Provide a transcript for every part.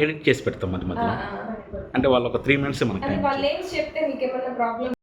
Edit చేసి పెడతాం మధ్య మధ్యలో. అంటే వాళ్ళు ఒక 3 minutes మనకి టైం. వాళ్ళు ఏం చెప్తే మీకు ఏమైనా problem.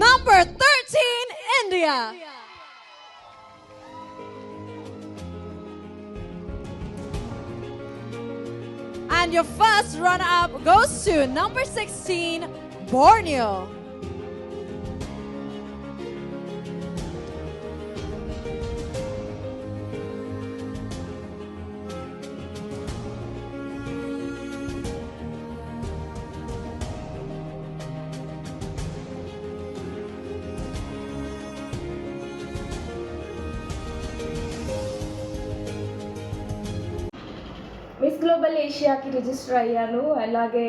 Number 13, India. And your first runner-up goes to number 16, Borneo. Miss global ఏషియాకి రిజిస్టర్ అయ్యాను. అలాగే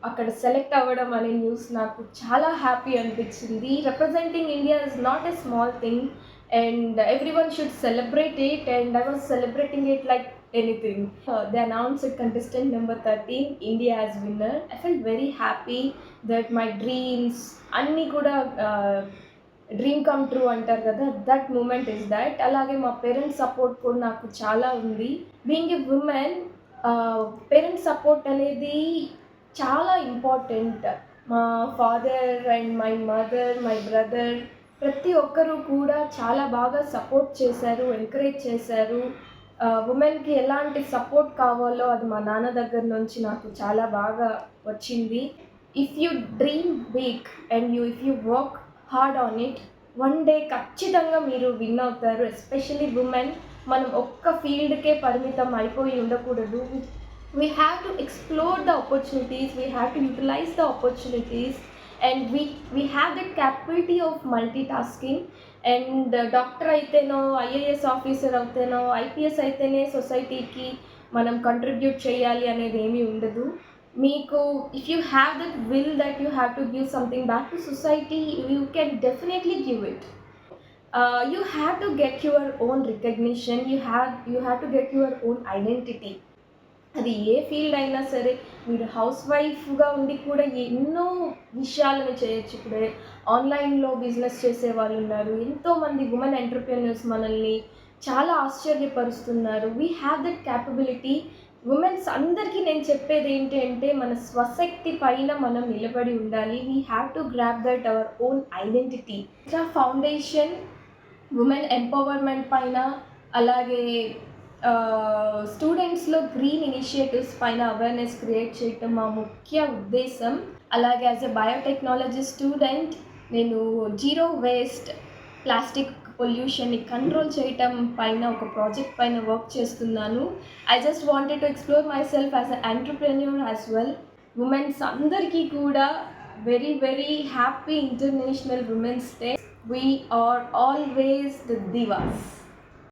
అక్కడ సెలెక్ట్ అవ్వడం అనే న్యూస్ నాకు చాలా హ్యాపీ అనిపించింది. Representing India is not a small thing and everyone should celebrate it and I was celebrating it like anything. They announced contestant number 13 India as winner. I felt very happy that my dreams అన్నీ కూడా dream come true అంటారు కదా, that moment is that. అలాగే మా parents support కూడా నాకు చాలా ఉంది. Being a women, parents support అనేది చాలా ఇంపార్టెంట్. మా father and my mother, my brother ప్రతి ఒక్కరూ కూడా చాలా బాగా సపోర్ట్ చేశారు, ఎంకరేజ్ చేశారు. ఉమెన్కి ఎలాంటి సపోర్ట్ కావాలో అది మా నాన్న దగ్గర నుంచి నాకు చాలా బాగా వచ్చింది. If you dream big and if you work hard on it, one day ఖచ్చితంగా మీరు విన్ అవుతారు. ఎస్పెషలీ ఉమెన్, మనం ఒక్క ఫీల్డ్కే పరిమితం అయిపోయి ఉండకూడదు. We have to explore the opportunities, we have to utilise the opportunities and we have that capability of multi tasking. And doctor అయితేనో, IAS officer అయితేనో, ఐపీఎస్ అయితేనే సొసైటీకి మనం కంట్రిబ్యూట్ చేయాలి అనేది ఏమీ ఉండదు. మీకు if you have that will that you have to give something back to society, you can definitely give it. You have to get your own recognition, you have to get your own identity. అది ఏ field అయినా సరే, మీరు house వైఫ్గా ఉండి కూడా ఎన్నో విషయాలను చేయొచ్చు. ఇప్పుడే ఆన్లైన్లో బిజినెస్ చేసే వాళ్ళు ఉన్నారు, ఎంతోమంది ఉమెన్ ఎంటర్‌ప్రెన్యూర్స్ మనల్ని చాలా ఆశ్చర్యపరుస్తున్నారు. We have that capability. Women's అందరికీ నేను చెప్పేది ఏంటి అంటే, మన స్వశక్తి పైన మనం నిలబడి ఉండాలి. We have to grab that our own identity. ఇట్లా ఫౌండేషన్ ఉమెన్ ఎంపవర్మెంట్ పైన, అలాగే స్టూడెంట్స్లో గ్రీన్ ఇనిషియేటివ్స్ పైన అవేర్నెస్ క్రియేట్ చేయటం మా ముఖ్య ఉద్దేశం. అలాగే యాజ్ ఎ బయోటెక్నాలజీ స్టూడెంట్ నేను జీరో వేస్ట్, ప్లాస్టిక్ పొల్యూషన్ని కంట్రోల్ చేయటం పైన ఒక ప్రాజెక్ట్ పైన వర్క్ చేస్తున్నాను. I just wanted to explore my self as a entrepreneur as well. Women's అందరికీ కూడా very very happy international women's day. We are always the divas.